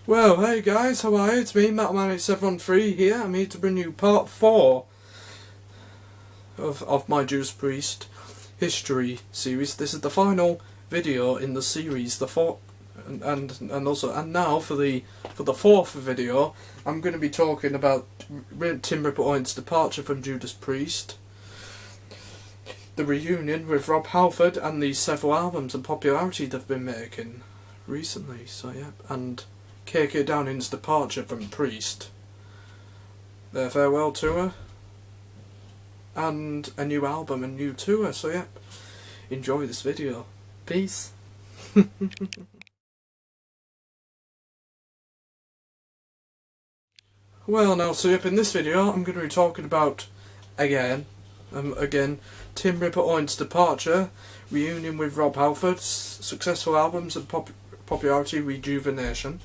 Well, hey guys, how are you? It's me, MetalManic713 here. I'm here to bring you part 4 of my Judas Priest History series. This is the final video in the series, the fourth, and now for the fourth video, I'm going to be talking about Tim Owens' departure from Judas Priest, the reunion with Rob Halford, and the several albums and popularity they've been making recently. So yeah, and KK Downing's departure from Priest, their farewell tour, and a new album and new tour. So yeah, enjoy this video. Peace. Well, now, so yep, in this video I'm going to be talking about again Tim Owens' departure, reunion with Rob Halford, successful albums and popularity rejuvenation.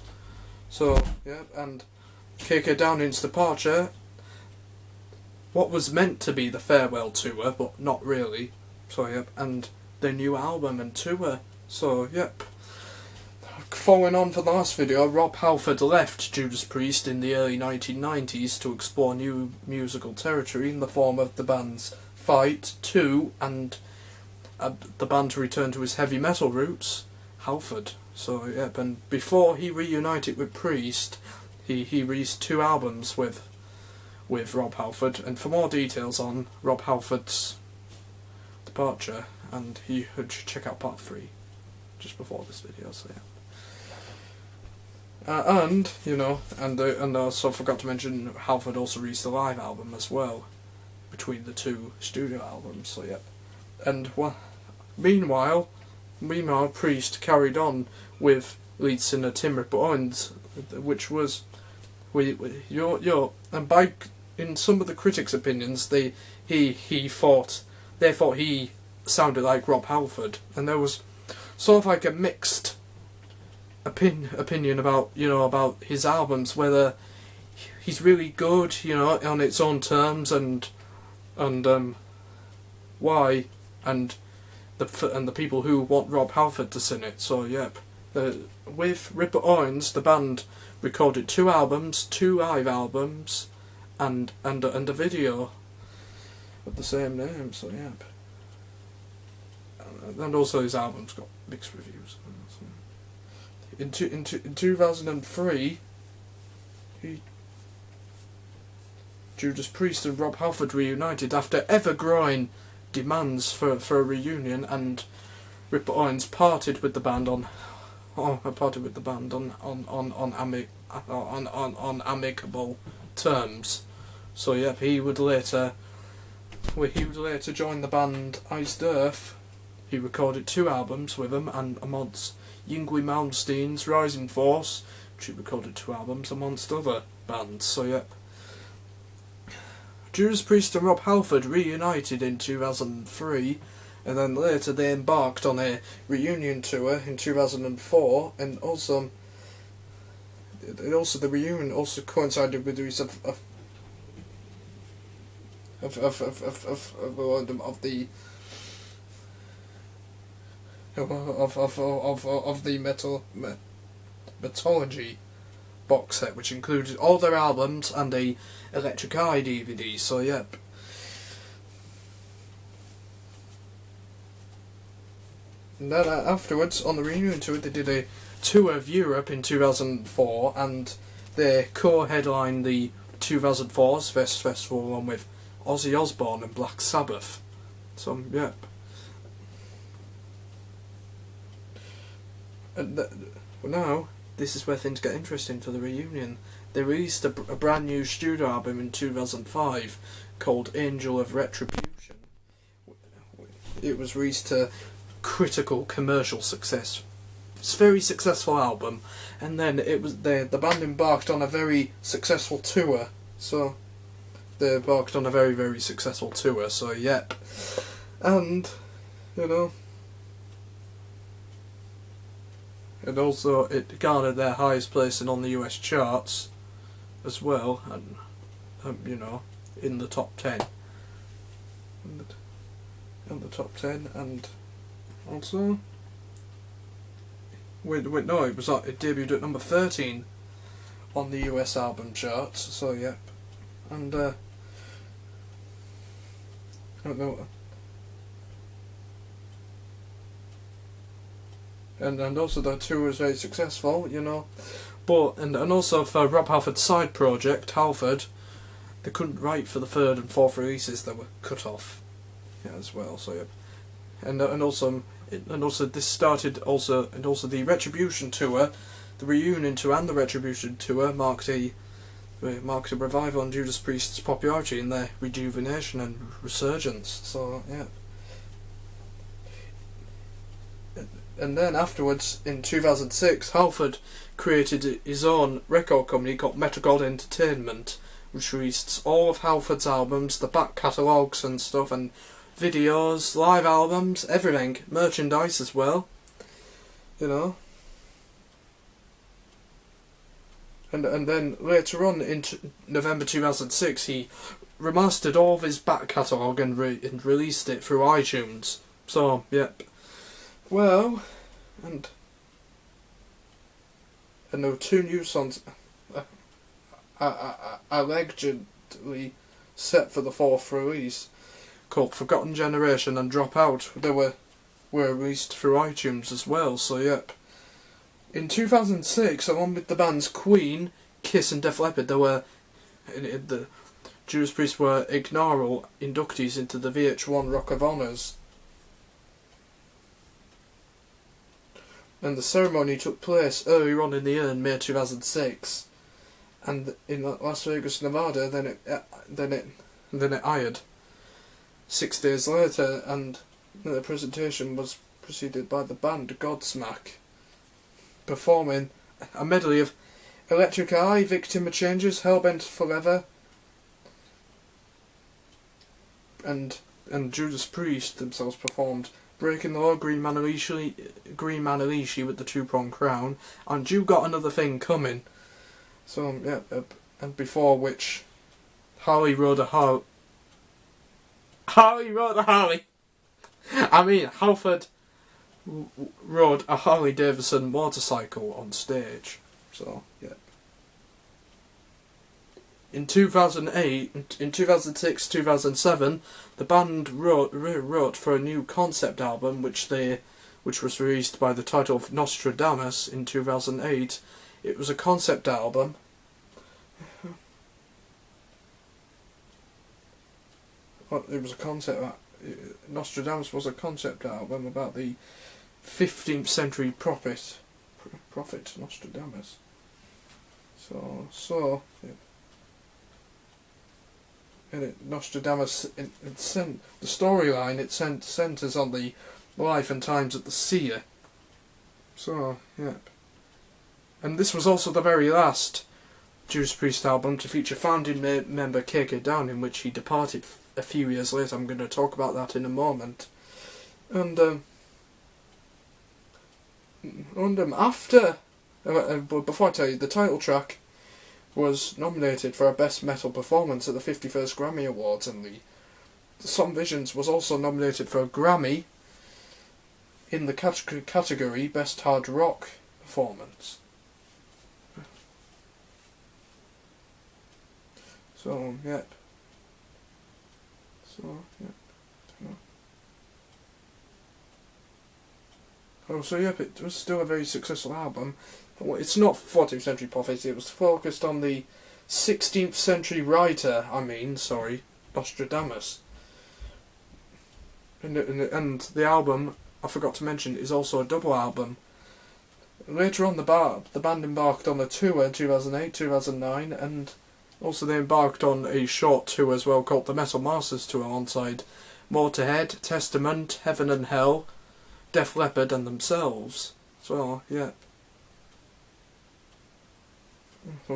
So, yeah, and KK Downing's departure, what was meant to be the farewell tour, but not really. So, yep, and their new album and tour. So, yep. Following on from the last video, Rob Halford left Judas Priest in the early 1990s to explore new musical territory in the form of the band's Fight, 2, and the band to return to his heavy metal roots, Halford. So, yep, and before he reunited with Priest, he released 2 albums with Rob Halford, and for more details on Rob Halford's departure, and you should check out part 3, just before this video, so yeah. And, you know, and also forgot to mention, Halford also released a live album as well, between the 2 studio albums, so yeah. And, meanwhile, Priest carried on with lead singer Tim Owens, which was, and by, in some of the critics' opinions, they thought he sounded like Rob Halford, and there was sort of like a mixed opinion about his albums, whether he's really good, on its own terms, and why, and the people who want Rob Halford to sing it. So yep, with Owens, the band recorded 2 albums, 2 live albums, and a video of the same name. So yep, and also his albums got mixed reviews. In 2003, Judas Priest and Rob Halford reunited after ever-growing demands for a reunion, and Owens parted with the band on amicable terms. So yep, he would later join the band Iced Earth. He recorded 2 albums with them, and amongst Yngwie Malmsteen's Rising Force, which he recorded 2 albums amongst other bands. So yep, Judas Priest and Rob Halford reunited in 2003, and then later they embarked on a reunion tour in 2004, and also the reunion also coincided with the release of the Metallurgy box set, which included all their albums and a Electric Eye DVD. So yep. And then afterwards, on the reunion tour, they did a tour of Europe in 2004, and they co-headlined the 2004's Fest Festival along with Ozzy Osbourne and Black Sabbath. So yep. And now, this is where things get interesting for the reunion. They released a brand new studio album in 2005 called Angel of Retribution. It was released to critical commercial success. It's a very successful album, and then the band embarked on a very successful tour. So they embarked on a very, very successful tour. So yep, and and also it garnered their highest placing on the US charts as well, and in the top 10. In the top 10, and also no, it debuted at number 13 on the US album charts. So yep, and I don't know. And also the tour was very successful, you know. But and also for Rob Halford's side project, Halford, they couldn't write for the third and fourth releases that were cut off, yeah, as well. So yeah, and also this started also the Retribution tour, the Reunion tour and the Retribution tour marked a revival on Judas Priest's popularity and their rejuvenation and resurgence. So yeah. And then afterwards, in 2006, Halford created his own record company called Metal God Entertainment, which released all of Halford's albums, the back catalogues and stuff, and videos, live albums, everything, merchandise as well, you know. And then later on, in November 2006, he remastered all of his back catalogue and released it through iTunes. So, yep. Well, and there were 2 new songs allegedly set for the 4th release, called Forgotten Generation and Drop Out. They were released through iTunes as well, so yep. In 2006, along with the bands Queen, Kiss and Def Leppard, the Judas Priest were inaugural inductees into the VH1 Rock of Honors. And the ceremony took place earlier on in the year in May 2006, and in Las Vegas, Nevada. Then it aired 6 days later, and the presentation was preceded by the band Godsmack, performing a medley of Electric Eye, Victim of Changes, Hellbent Forever, and Judas Priest themselves performed Breaking the Law, Green Man Alicia with the 2-pronged crown, and You Got Another Thing Coming. So, yeah, and before which, Harley rode a Harley. I mean, Halford rode a Harley Davidson motorcycle on stage. So, yeah. In 2008, in 2006, 2007, the band wrote for a new concept album, which was released by the title of Nostradamus in 2008. It was a concept album. Nostradamus was a concept album about the 15th century prophet Nostradamus. So. Yeah. And Nostradamus, the storyline, centres on the life and times of the seer. So, yeah. And this was also the very last Judas Priest album to feature founding member K.K. Down, in which he departed a few years later. I'm going to talk about that in a moment. And before I tell you, the title track was nominated for a Best Metal Performance at the 51st Grammy Awards, and the Some Visions was also nominated for a Grammy in the category Best Hard Rock Performance. So, yep. So, yep, it was still a very successful album. It's not 14th century prophecy, it was focused on the 16th century writer, Nostradamus. And the album, I forgot to mention, is also a double album. Later on, the band embarked on a tour in 2008, 2009, and also they embarked on a short tour as well called the Metal Masters Tour alongside Motorhead, Testament, Heaven and Hell, Def Leppard and themselves. So, yeah.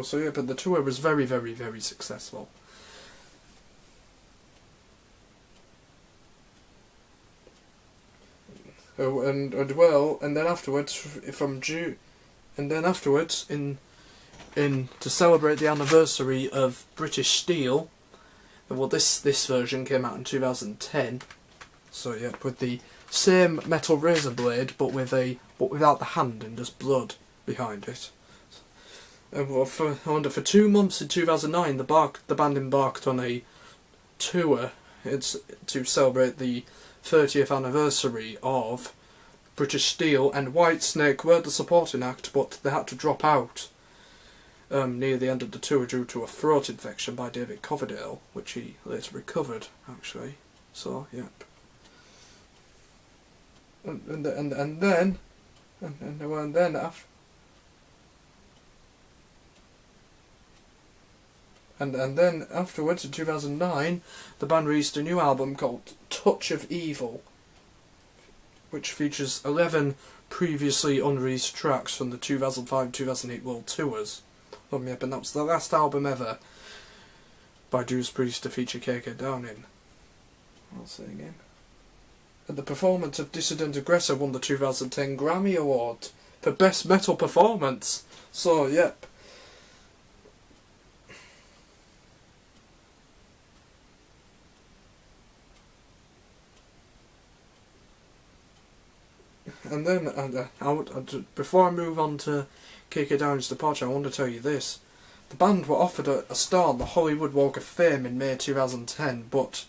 So yeah, but the tour was very, very, very successful. Oh, and then afterwards, in to celebrate the anniversary of British Steel, well, this version came out in 2010. So yeah, with the same metal razor blade, but without the hand and just blood behind it. Well, for 2 months in 2009, the band embarked on a tour. It's to celebrate the 30th anniversary of British Steel, and Whitesnake were the supporting act, but they had to drop out near the end of the tour due to a throat infection by David Coverdale, which he later recovered, actually. So, yep. And then after. And then afterwards, in 2009, the band released a new album called Touch of Evil, which features 11 previously unreleased tracks from the 2005-2008 World Tours. And that was the last album ever by Judas Priest to feature KK Downing. I'll say again. And the performance of Dissident Aggressor won the 2010 Grammy Award for Best Metal Performance. So, yep. And then, before I move on to KK Downing's departure, I want to tell you this. The band were offered a star on the Hollywood Walk of Fame in May 2010, but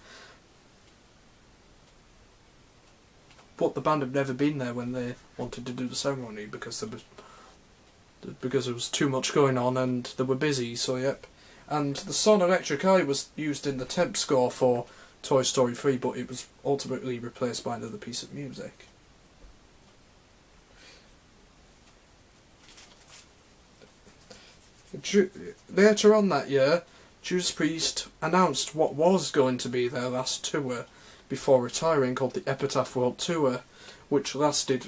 the band had never been there when they wanted to do the ceremony because there was too much going on and they were busy, so yep. And the song Electric Eye was used in the temp score for Toy Story 3, but it was ultimately replaced by another piece of music. Later on that year, Judas Priest announced what was going to be their last tour before retiring, called the Epitaph World Tour, which lasted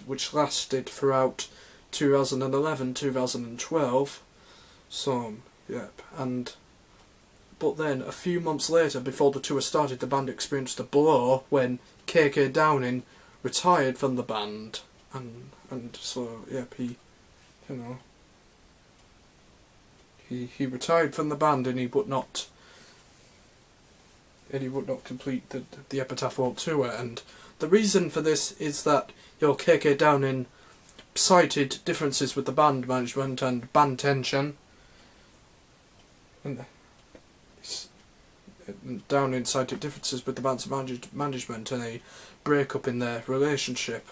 throughout 2011-2012. So, yep. But then, a few months later, before the tour started, the band experienced a blow when KK Downing retired from the band, and so, yep, He retired from the band, and he would not complete the Epitaph World Tour. And the reason for this is that KK Downing cited differences with the band management and band tension. And Downing cited differences with the band's management and a breakup in their relationship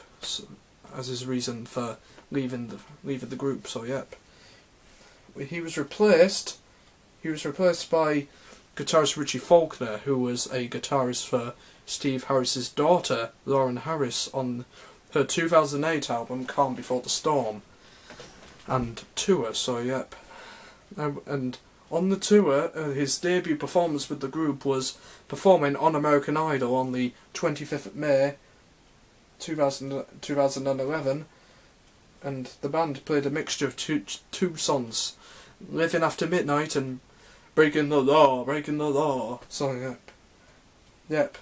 as his reason for leaving the group. So, yep. He was replaced by guitarist Richie Faulkner, who was a guitarist for Steve Harris's daughter, Lauren Harris, on her 2008 album Calm Before the Storm and tour, so yep. And on the tour, his debut performance with the group was performing on American Idol on the 25th of May 2011, and the band played a mixture of two songs, Living After Midnight and Breaking the Law. So, yep.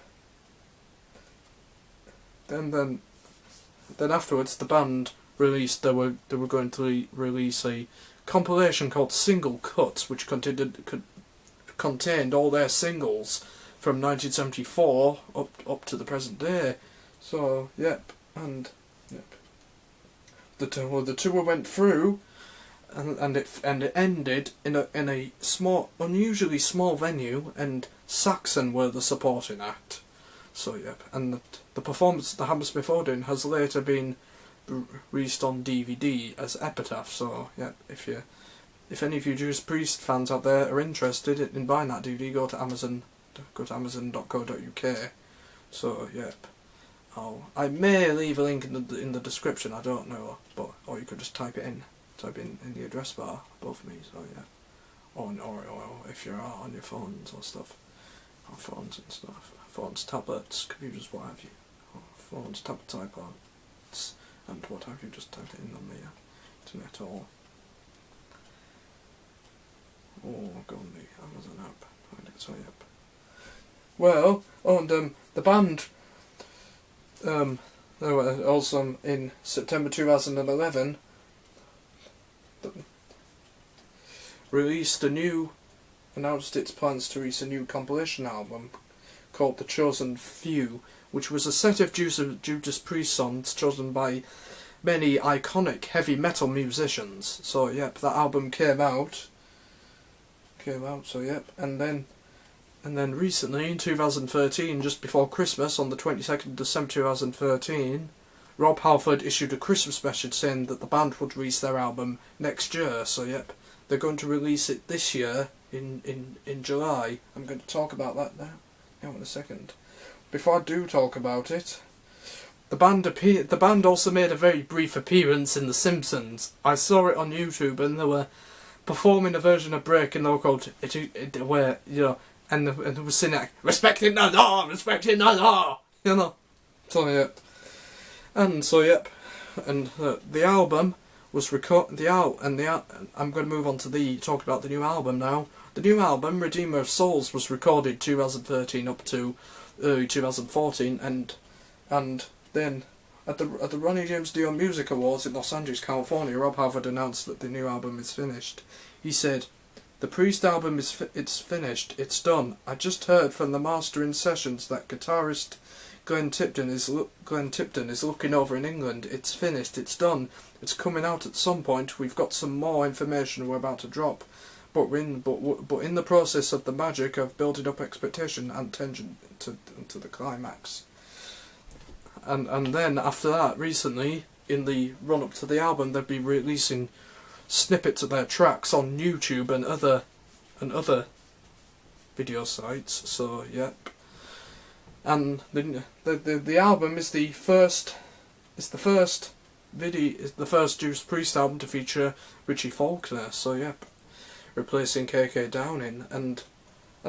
Then afterwards, the band released. They were going to release a compilation called Single Cuts, which contained all their singles from 1974 up to the present day. So, yep, and yep. The tour went through, and it ended in a small, unusually small venue, and Saxon were the supporting act. So, yep, and the performance the Hammersmith Odeon has later been released on DVD as Epitaph. So, yep, if any of you Judas Priest fans out there are interested in buying that DVD, go to amazon.co.uk. So, yep. I may leave a link in the description, I don't know, or you could just type in the address bar above me, so yeah. Or if you're on your phones or stuff, or phones and stuff, phones, tablets, computers, what have you, or phones, tablets, iPods, and what have you, just type it in on the internet, or go on the Amazon app, find it, so yep. Well, and the band also in September 2011 announced its plans to release a new compilation album called The Chosen Few, which was a set of Judas Priest songs chosen by many iconic heavy metal musicians. So yep, that album came out. So yep, and then recently in 2013, just before Christmas, on the 22nd of December 2013, Rob Halfords issued a Christmas message saying that the band would release their album next year. So yep, they're going to release it this year in July. I'm going to talk about that now. Hang on a second. Before I do talk about it, the band also made a very brief appearance in The Simpsons. I saw it on YouTube, and they were performing a version of Break, and they were called where, you know, and they were singing like, respecting the law, you know. So yep, and the album was I'm going to move on to talk about the new album now. The new album, Redeemer of Souls, was recorded 2013 up to early 2014, and then at the Ronnie James Dio Music Awards in Los Angeles, California, Rob Halford announced that the new album is finished. He said, "The Priest album it's finished. It's done. I just heard from the mastering sessions that guitarist Glenn Tipton is looking over in England. It's finished. It's done. It's coming out at some point. We've got some more information we're about to drop, but we're in the process of the magic of building up expectation and tension to the climax." And then after that, recently, in the run up to the album, they'd be releasing snippets of their tracks on YouTube and other video sites. So yep. And the album is the first Judas Priest album to feature Richie Faulkner. So yep, replacing KK Downing, and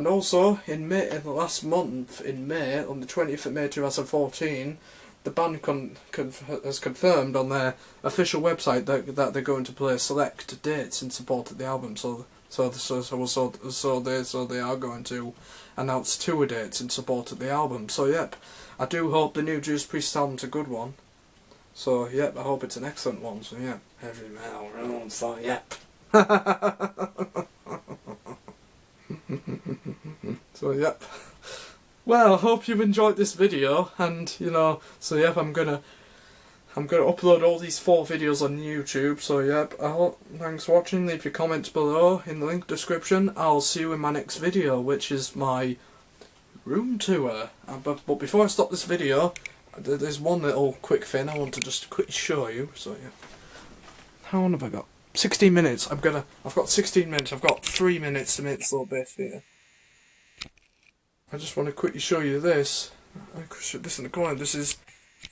also in last month in May, on the 20th of May 2014, the band has confirmed on their official website that they're going to play select dates in support of the album. So they are going to announce tour dates in support of the album. So yep, I do hope the new Judas Priest album's a good one. So yep, I hope it's an excellent one. So yep, heavy metal, so yep. So yep. Well, I hope you've enjoyed this video, and you know, so yep, I'm gonna upload all these 4 videos on YouTube. So yep, thanks for watching. Leave your comments below in the link description. I'll see you in my next video, which is my room tour. But before I stop this video, there's one little quick thing I want to just quickly show you. So yeah, how long have I got? 16 minutes. I've got 16 minutes. I've got 3 minutes to make this little bit here. I just want to quickly show you this. I could show this in the corner. This is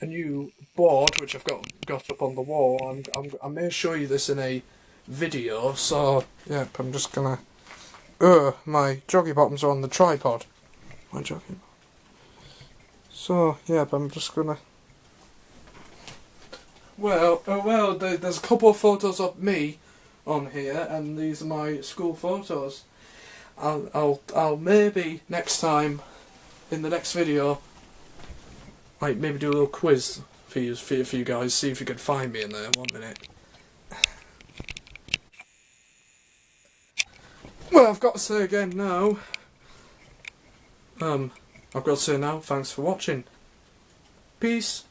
a new board which I've got up on the wall. I may show you this in a video. So yep, I'm just gonna. My joggy bottoms are on the tripod. My joggy. So yep, I'm just gonna. Well, there's a couple of photos of me on here, and these are my school photos. I'll maybe next time, in the next video, like maybe do a little quiz for you guys. See if you can find me in there. 1 minute. Well, I've got to say again now. I've got to say now. Thanks for watching. Peace.